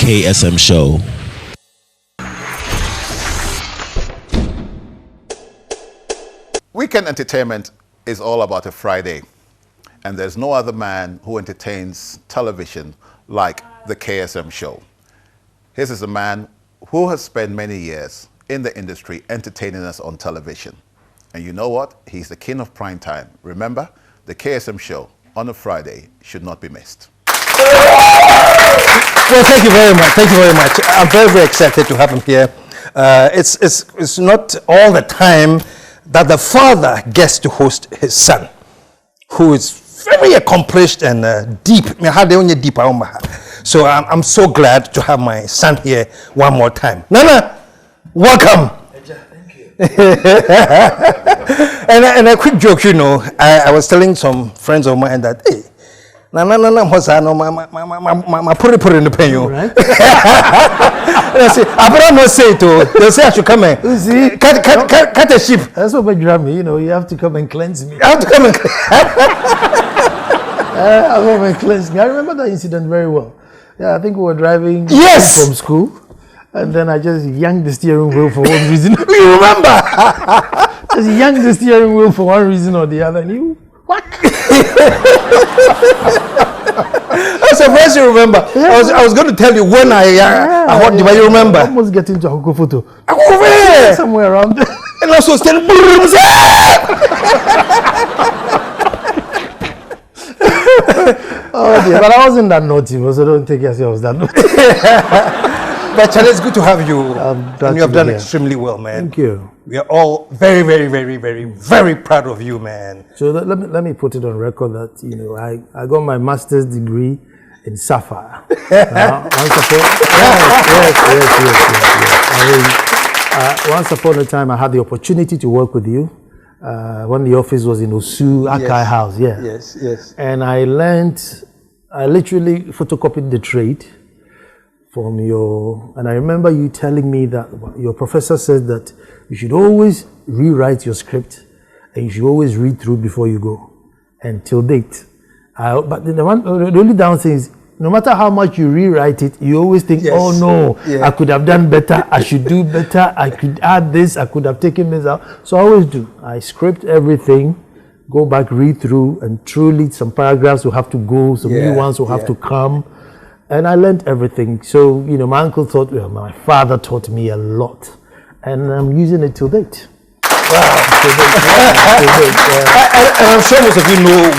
KSM Show. Weekend entertainment is all about a Friday, and there's no other man who entertains television like the KSM Show. This is a man who has spent many years in the industry entertaining us on television. And you know what? He's the king of prime time. Remember, the KSM Show on a Friday should not be missed. Well, thank you very much. Thank you very much. I'm very, very excited to have him here. It's not all the time that the father gets to host his son, who is very accomplished and deep. So I'm so glad to have my son here one more time. Nana, welcome. Thank you. and a quick joke, you know, I was telling some friends of mine that, hey, my put in the pen, you. Right? And I say, I better not say it. They'll say I should come in. Cut a sheep. That's what made me, you know, you have to come and cleanse me. I have to come and cleanse me. I remember that incident very well. Yeah, I think we were driving Yes! from school, and then I just yanked the steering wheel for one reason. You remember? Just yanked the steering wheel for one reason or the other, and you, what? I'm surprised you remember. Yeah. I was going to tell you when I heard you, but you remember. I almost get into a Hoko photo. Over there! Somewhere around there. And I was telling Oh dear, but I wasn't that naughty, so don't take yourselves that naughty. But Charlie, it's good to have you. glad And you have to be done here. extremely well, man. Thank you. We are all very, very, very, very, very proud of you, man. So let me put it on record that, you know, I got my master's degree in sapphire. Once upon a time, I had the opportunity to work with you when the office was in Osu Akai House. Yeah. Yes. And I literally photocopied the trade from your, and I remember you telling me that your professor said that you should always rewrite your script and you should always read through before you go. And till date, but the only downside is, no matter how much you rewrite it, you always think, Yes. oh no, Yeah. I could have done better, I should do better, I could add this, I could have taken this out. So I always do. I script everything, go back, read through, and truly some paragraphs will have to go, some new ones will have to come. And I learned everything. So, you know, my uncle taught me, my father taught me a lot. And I'm using it till date. Wow. And I'm sure most of you know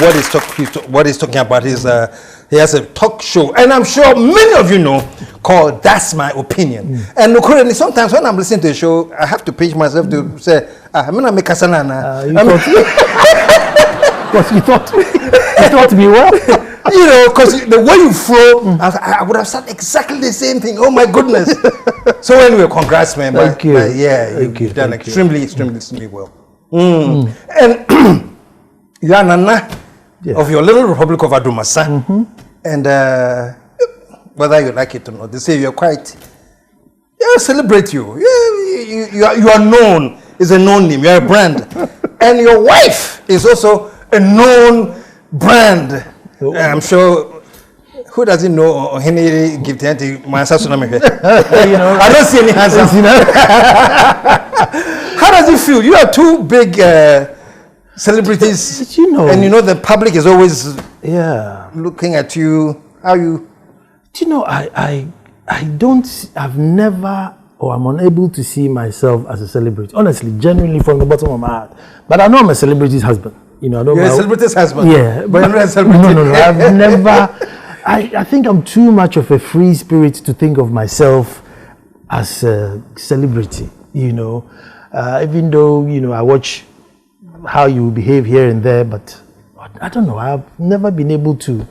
what he's talking about. He has a talk show, and I'm sure many of you know, called That's My Opinion. And currently, sometimes when I'm listening to the show, I have to pinch myself to say, I'm going to make a sanana. Because you taught me well. You know, because the way you flow, I would have said exactly the same thing. Oh my goodness. So anyway, congrats, man. Thank you. You've done extremely well. And you are Nana of your little Republic of Adumasa. And whether you like it or not, they say you're quite, celebrate you. You are known. It's a known name. You're a brand. And your wife is also a known brand. I'm sure, who doesn't know Henry give to my I don't see any hands up. How does it feel? You are two big celebrities, you know, and you know the public is always looking at you. How you? Do you know, I've never, or I'm unable to see myself as a celebrity. Honestly, genuinely from the bottom of my heart. But I know I'm a celebrity's husband. You know, You're a celebrity's husband. Yeah, but you're not a celebrity. No. I've never. I think I'm too much of a free spirit to think of myself as a celebrity. You know, even though I watch how you behave here and there, but I don't know. I've never been able to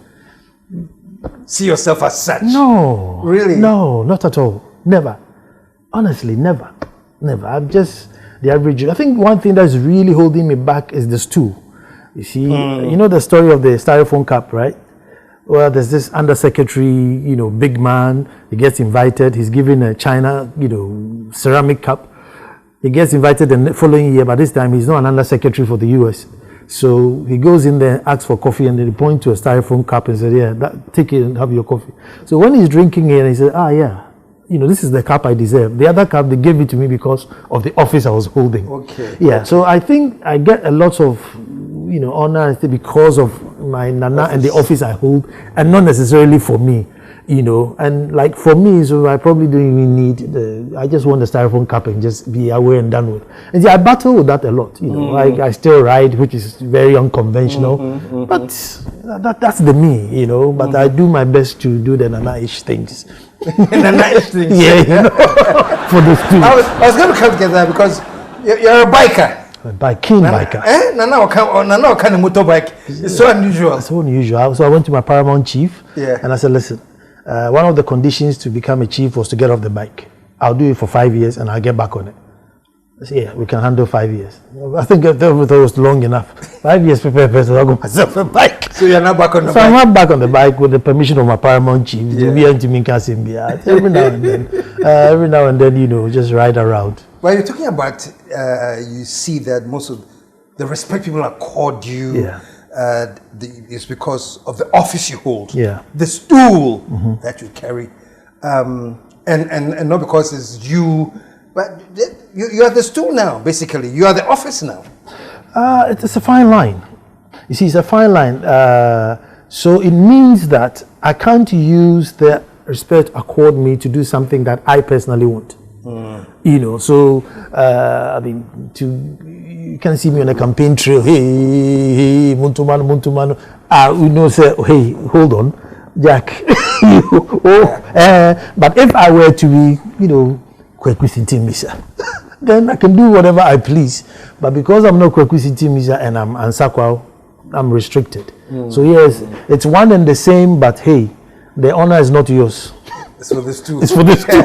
see yourself as such. No, really. No, not at all. Never. Honestly, never. I'm just the average. I think one thing that's really holding me back is the stool. You see, you know the story of the styrofoam cup, right? Well, there's this undersecretary, big man. He gets invited. He's given a China, ceramic cup. He gets invited the following year, but this time he's not an undersecretary for the US. So he goes in there, asks for coffee, and then he points to a styrofoam cup and said, yeah, take it and have your coffee. So when he's drinking it, he said, yeah, this is the cup I deserve. The other cup, they gave it to me because of the office I was holding. Okay. Yeah, so I think I get a lot of, honor because of my nana and the office I hold, and not necessarily for me. And like for me, so I probably don't even need I just want the styrofoam cup and just be away and done with. And see, I battle with that a lot, like I still ride, which is very unconventional, but that's the me, but I do my best to do the nana-ish things. Nana-ish things? Yeah, for the students. I was going to come together because you're a biker. Keen biker. Nana kind of motorbike. It's so unusual. It's so unusual. So I went to my paramount chief and I said, listen, one of the conditions to become a chief was to get off the bike. I'll do it for 5 years and I'll get back on it. I said, yeah, we can handle 5 years. I think that was long enough. 5 years prepare person, I'll go myself a bike. So you're not back on the bike? So I'm not back on the bike with the permission of my paramount chief. Every now and then, just ride around. Well, you're talking about, you see that most of the respect people accord you is because of the office you hold, the stool that you carry, and not because it's you, but you are the stool now, basically. You are the office now. It's a fine line. You see, it's a fine line. So it means that I can't use the respect accord me to do something that I personally want. So you can see me on a campaign trail. Hey, Muntumano. Say, hey, hold on, Jack. But if I were to be, then I can do whatever I please. But because I'm not Kwekwisiti Misa and I'm Ansah Kwao, I'm restricted. So yes, it's one and the same, but hey, the honor is not yours. It's for this too. It's for this too.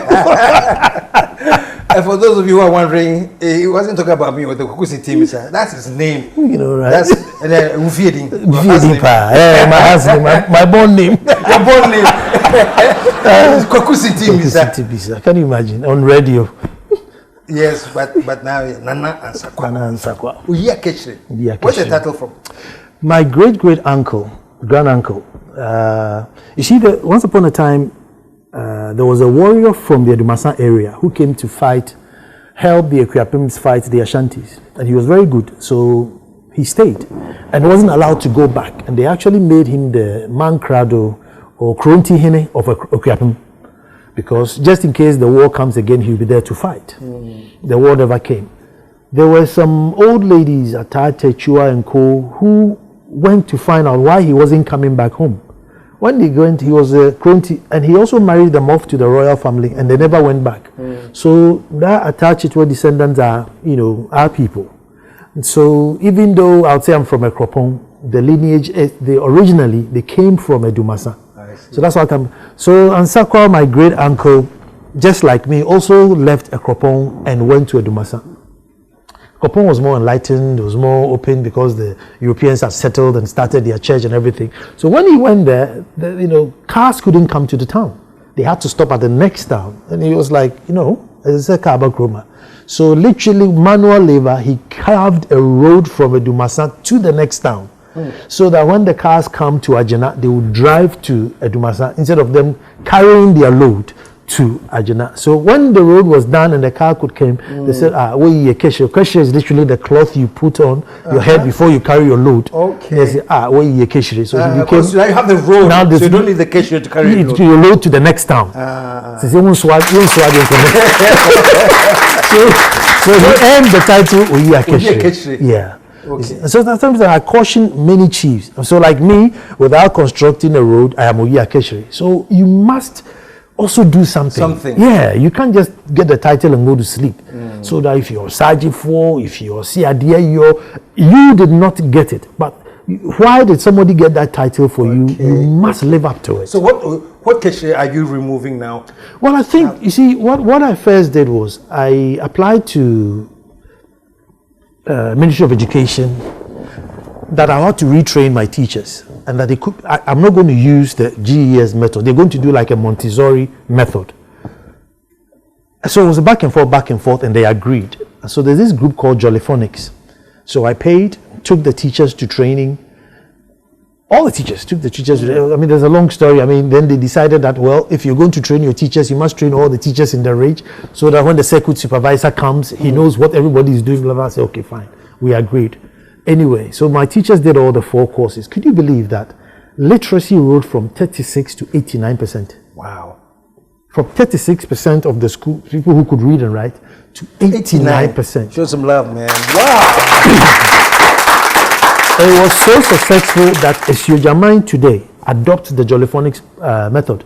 And for those of you who are wondering, he wasn't talking about me with the Kwekwisiti Misa. That's his name. Right? That's and then Ufiedin. My husband, my born name. Your born name. Kwekwisiti Misa. Can you imagine on radio? Yes, but now Nana Ansah Kwao. Ansah Kwao. Uya Kechre. Where's the title from? My great uncle, grand uncle. You see, once upon a time, there was a warrior from the Adumasa area who came to help the Akuapims fight the Ashantis, and he was very good. So he stayed and wasn't allowed to go back. And they actually made him the Mankrado or Kronti Hene of Akuapim, because just in case the war comes again, he'll be there to fight. The war never came. There were some old ladies, Atate, Chua and Co, who went to find out why he wasn't coming back home. When they went, he was a Kronti, and he also married them off to the royal family, and they never went back. So that attached to descendants are, our people. And so even though I would say I'm from a Kropong, the lineage, originally they came from a Dumasa. So that's what I'm. So Ansah Kwao, my great uncle, just like me, also left a Kropong and went to a Dumasa. Kropong was more enlightened, it was more open because the Europeans had settled and started their church and everything. So when he went there, cars couldn't come to the town. They had to stop at the next town. And he was like, it's a Kaba Kroma. So literally manual labor, he carved a road from a Dumasa to the next town. So that when the cars come to Ajana, they would drive to Adumasa instead of them carrying their load to Ajana. So when the road was done and the car could come, they said, keshe. Keshe is literally the cloth you put on your head before you carry your load. Okay. They say, keshe. So he became, so now you have the road, now so you don't need the keshe to carry your load to the next town. So he earned the title Oyiya Keshe. Yeah. Okay. So that's something I caution many chiefs. So like me, without constructing a road, I am Oyiya Keshe. So you must also do something. Yeah, you can't just get the title and go to sleep. So that if you're Sergeant 4, if you're Siadia, you did not get it. But why did somebody get that title for you? You must live up to it. So what Keshe are you removing now? Well, I think, you see, what I first did was I applied to Ministry of Education that I had to retrain my teachers, and that they could. I'm not going to use the GES method. They're going to do like a Montessori method. So it was a back and forth, and they agreed. So there's this group called Jollyphonics. So I paid took the teachers to training. All the teachers took the teachers. I mean, there's a long story. I mean, then they decided that, well, if you're going to train your teachers, you must train all the teachers in the range so that when the circuit supervisor comes, he knows what everybody is doing. Blah, blah. I say, okay, fine. We agreed. Anyway, so my teachers did all the 4 courses. Could you believe that? Literacy rose from 36 to 89%. Wow. From 36% of the school people who could read and write to 89%. Show some love, man. Wow. It was so successful that Esiojamine today adopts the Jollyphonics method.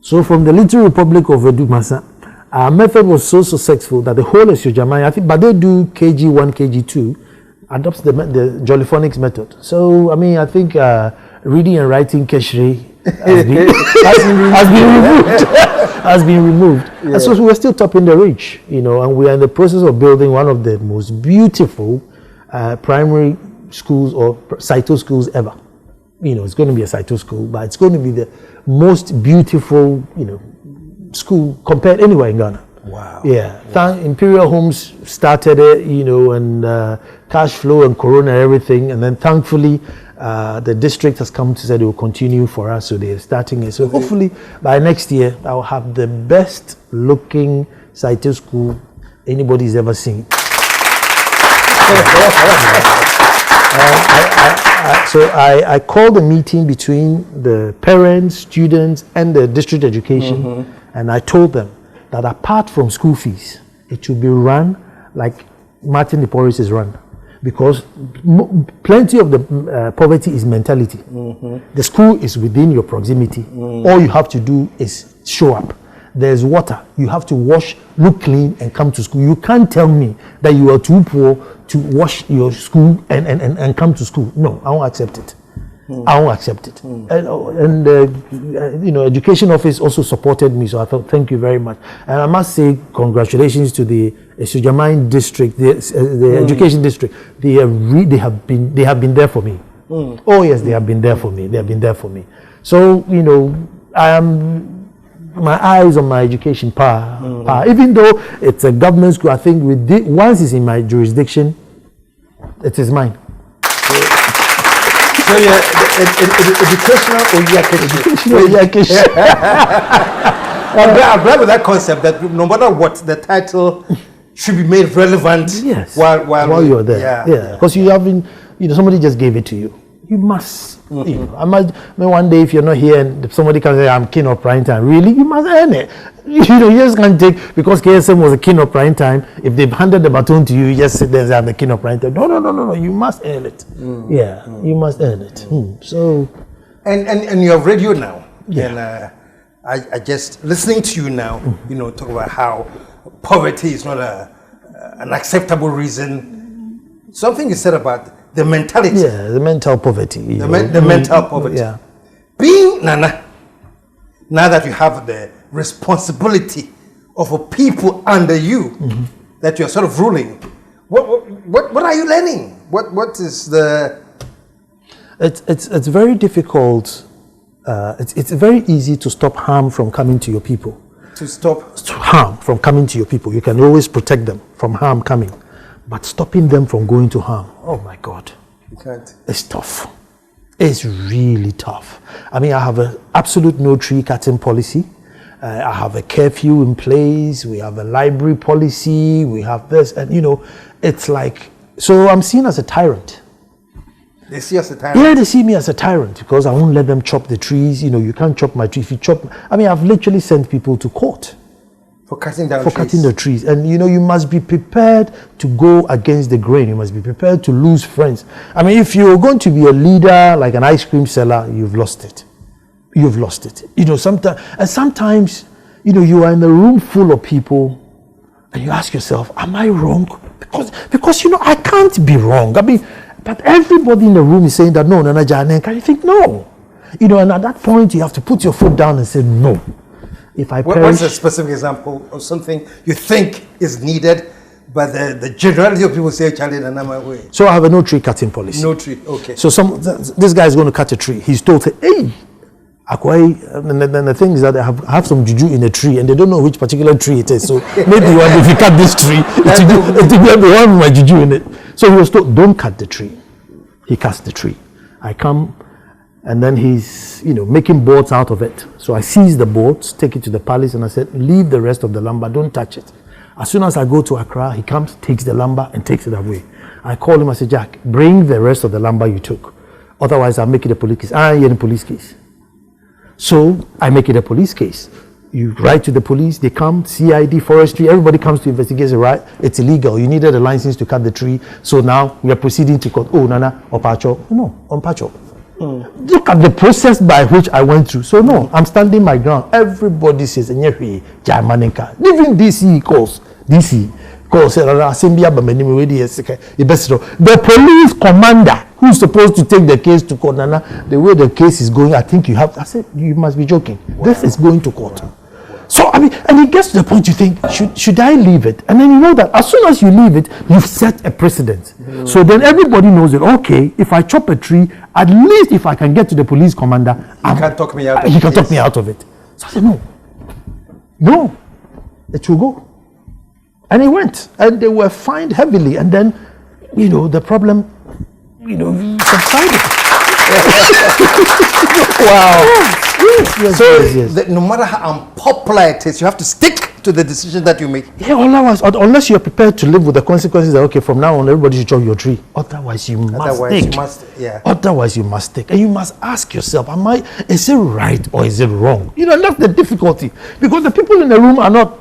So from the Little Republic of Edumasa, our method was so successful that the whole Esiojamine, I think, but they do KG1, KG2, adopts the Jollyphonics method. So, I mean, I think reading and writing Keshri has been removed. Yeah. And so we're still topping the ridge, you know, and we are in the process of building one of the most beautiful primary schools or Saito schools ever. You know, it's going to be a Saito school, but it's going to be the most beautiful, you know, school compared anywhere in Ghana. Wow. Yeah. Wow. Imperial Homes started it, you know, and cash flow and Corona and everything, and then thankfully the district has come to say they will continue for us, so they're starting it. So hopefully by next year I'll have the best looking Saito school anybody's ever seen. So I called a meeting between the parents, students, and the district education, and I told them that apart from school fees, it will be run like Martin de Porres is run, because plenty of the poverty is mentality. The school is within your proximity. All you have to do is show up. There's water. You have to wash, look clean, and come to school. You can't tell me that you are too poor to wash your school and come to school. No, I won't accept it. I won't accept it. And you know, education office also supported me, so I thought, thank you very much. And I must say, congratulations to the Esiojamine district, the education district. They have been there for me. Oh yes, they have been there for me. They have been there for me. So, you know, I am. My eyes on my education power. Even though it's a government school, I think once it's in my jurisdiction, it is mine. So yeah, educational Oyakeshi. I'm glad with that concept that no matter what, the title should be made relevant. Yes. While you're there. Yeah. Because you haven't, you know, somebody just gave it to you. You must. You know, I mean, one day if you're not here and somebody can say I'm king of prime time, really, you must earn it. You know, you just can't take, because KSM was a king of prime time. If they've handed the baton to you, you just sit there and say I'm the king of prime time. No. You must earn it. You must earn it. So, and you have radio now. Yeah. And I just listening to you now. You know, talk about how poverty is not an acceptable reason. Something you said about the mentality. Yeah, the mental poverty. The mental poverty. Yeah. Being Nana, now that you have the responsibility of a people under you, that you're sort of ruling, what are you learning? What is the? It's very difficult. It's very easy to stop harm from coming to your people. To stop harm from coming to your people. You can always protect them from harm coming. But stopping them from going to harm, oh my God, you can't. It's tough. It's really tough. I mean, I have an absolute no tree cutting policy. I have a curfew in place. We have a library policy. We have this, and you know, it's like, so I'm seen as a tyrant. They see us as a tyrant? Yeah, they see me as a tyrant because I won't let them chop the trees. You know, you can't chop my tree. If you chop, I mean, I've literally sent people to court. For cutting down cutting the trees. And you know, you must be prepared to go against the grain. You must be prepared to lose friends. I mean, if you're going to be a leader like an ice cream seller, you've lost it. You've lost it. You know, sometimes, you know, you are in a room full of people and you ask yourself, am I wrong? Because you know, I can't be wrong. I mean, but everybody in the room is saying that no, Nana Jane, can you think no? You know, and at that point you have to put your foot down and say no. If I perish, what's a specific example of something you think is needed, but the generality of people say, Charlie, and I'm away. So I have a no tree cutting policy. No tree, okay. So this guy is going to cut a tree. He's told, hey, Akwai, and then the thing is that I have some juju in a tree, and they don't know which particular tree it is. So maybe if you cut this tree, it will be one with my juju in it. So he was told, don't cut the tree. He cuts the tree. I come, and then he's, making boards out of it. So I seize the boards, take it to the palace, and I said, leave the rest of the lumber, don't touch it. As soon as I go to Accra, he comes, takes the lumber, and takes it away. I call him, I say, Jack, bring the rest of the lumber you took. Otherwise, I'll make it a police case. I ain't a police case. So I make it a police case. You write to the police, they come, CID, forestry, everybody comes to investigate, right? It's illegal. You needed a license to cut the tree. So now we are proceeding to court. Oh, Nana, Opacho. No, Opacho. Look at the process by which I went through. So no, I'm standing my ground. Everybody says, even DC calls. The police commander who's supposed to take the case to court, Nana, the way the case is going, I think you have. I said, you must be joking. Wow. This is going to court. Wow. So and it gets to the point you think, should I leave it? And then you know that as soon as you leave it, you've set a precedent. So then everybody knows that, okay, if I chop a tree, at least if I can get to the police commander, he can talk me out of it. He can talk me out of it. So I said, no, it will go. And he went, and they were fined heavily, and then, the problem, subsided. Wow. Yes, so no matter how unpopular it is, you have to stick to the decision that you make. Yeah, unless you're prepared to live with the consequences that, okay, from now on, everybody should chop your tree. Otherwise, you must stick. And you must ask yourself, is it right or is it wrong? And that's the difficulty. Because the people in the room are not,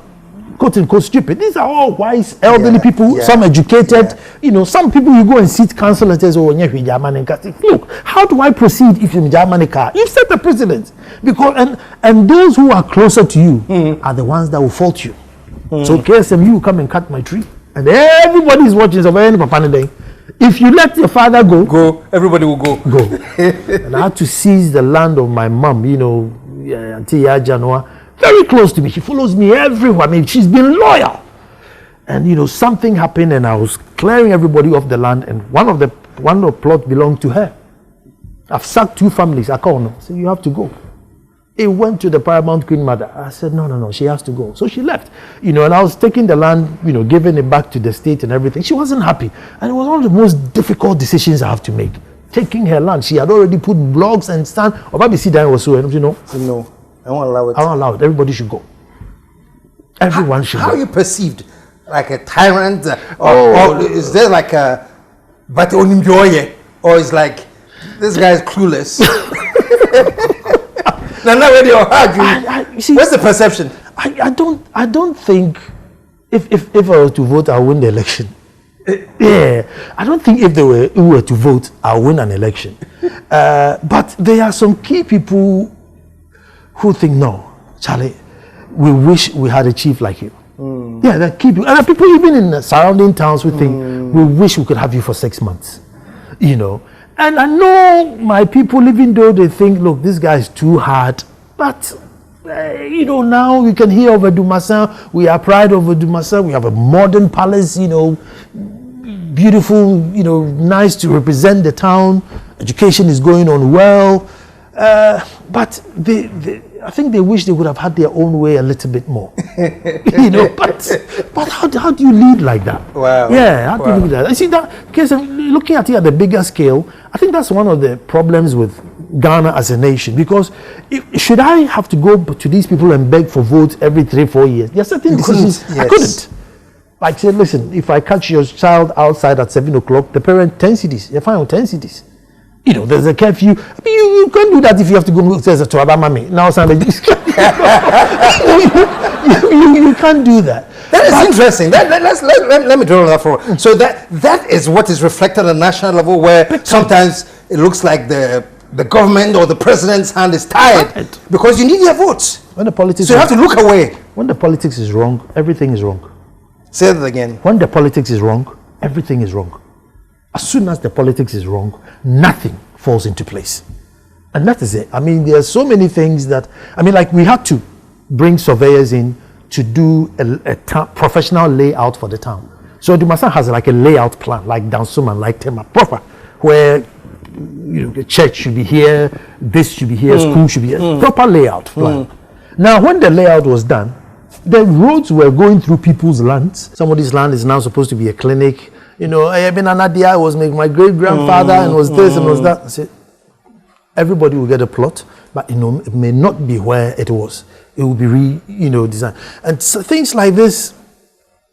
quote unquote, stupid. These are all wise, elderly people, some educated. Some people you go and sit counsel and says, look, how do I proceed if you're in Germany car? You've set the precedent. Because and those who are closer to you are the ones that will fault you. So KSM, you come and cut my tree. And everybody is watching. So if you let your father go, everybody will go. And I had to seize the land of my mom, Auntie Yajanoa. Very close to me. She follows me everywhere. She's been loyal. And something happened, and I was clearing everybody off the land, and one of the plot belonged to her. I've sacked 2 families. I called her. So you have to go. It went to the paramount queen mother. I said, no, she has to go. So she left. And I was taking the land, giving it back to the state and everything. She wasn't happy. And it was one of the most difficult decisions I have to make. Taking her land. She had already put blocks and stand. Or maybe see that was so, No. I won't allow it. I won't allow it. Everybody should go. Everyone should go. How are you perceived? Like a tyrant? Or is there like a... But onimjoye? Or is like, this guy is clueless? What's the perception? I don't think... If I were to vote, I'll win the election. I don't think if they were to vote, I'll win an election. But there are some key people who think, no, Charlie, we wish we had a chief like you. Yeah, there are key people. And there are people even in the surrounding towns who think, we wish we could have you for 6 months. And I know my people, even though they think, look, this guy is too hard, but now we can hear of Dumassin. We are proud of Dumassin. We have a modern palace, beautiful, nice to represent the town. Education is going on well. But I think they wish they would have had their own way a little bit more. But how do you lead like that? Wow. Yeah, how do you lead that? I see that case, looking at it at the bigger scale, I think that's one of the problems with Ghana as a nation. Because should I have to go to these people and beg for votes every 3-4 years? There are certain decisions I couldn't. Like say, listen, if I catch your child outside at 7 o'clock, the parent 10 cities, you're fine with 10 cities. There's a curfew. You can't do that if you have to go to Abamami. Now, you can't do that. That is interesting. Let me draw that forward. So that is what is reflected on a national level, where sometimes it looks like the government or the president's hand is tied because you need your votes. When the politics, so you have to look away. When the politics is wrong, everything is wrong. Say that again. When the politics is wrong, everything is wrong. As soon as the politics is wrong, nothing falls into place. And that is it. There are so many things that, like we had to bring surveyors in to do a professional layout for the town. So Dumassin has like a layout plan, like Dansuman, like Tema, proper, where the church should be here, this should be here, school should be here, proper layout plan. Now, when the layout was done, the roads were going through people's lands. Somebody's land is now supposed to be a clinic. You know, I mean, Anadia was my great grandfather and was this and was that. I said, everybody will get a plot, but you know, it may not be where it was. It will be designed. And so things like this,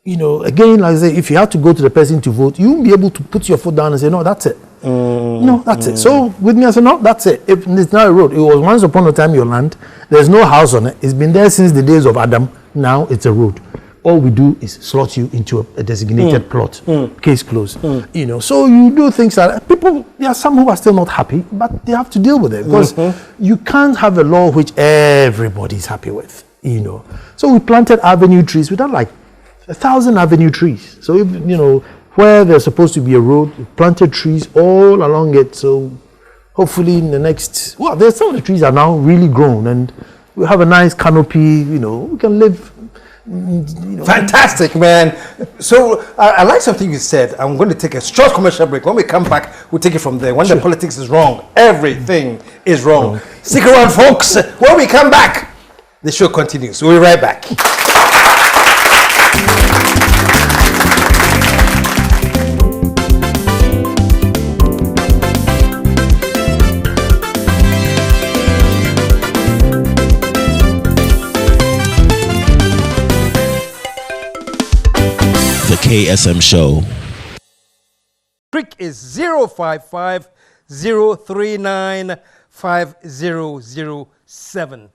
you know, again, like I say, if you have to go to the person to vote, you won't be able to put your foot down and say, no, that's it. No, that's it. So with me, I said, no, that's it. It's not a road. It was once upon a time your land. There's no house on it. It's been there since the days of Adam. Now it's a road. All we do is slot you into a designated plot. Case closed. You know, so you do things like people. There are some who are still not happy, but they have to deal with it because you can't have a law which everybody's happy with. You know, so we planted avenue trees. We done like 1,000 avenue trees. So if, you know, where there's supposed to be a road, we planted trees all along it. So hopefully in the next, well, there's some of the trees are now really grown and we have a nice canopy. You know, we can live. You know. Fantastic, man. So I like something you said. I'm going to take a short commercial break. When we come back, we'll take it from there. When the politics is wrong, everything is wrong. Stick around, folks. When we come back, the show continues. We'll be right back. The KSM Show. Trick is 055 039 5007.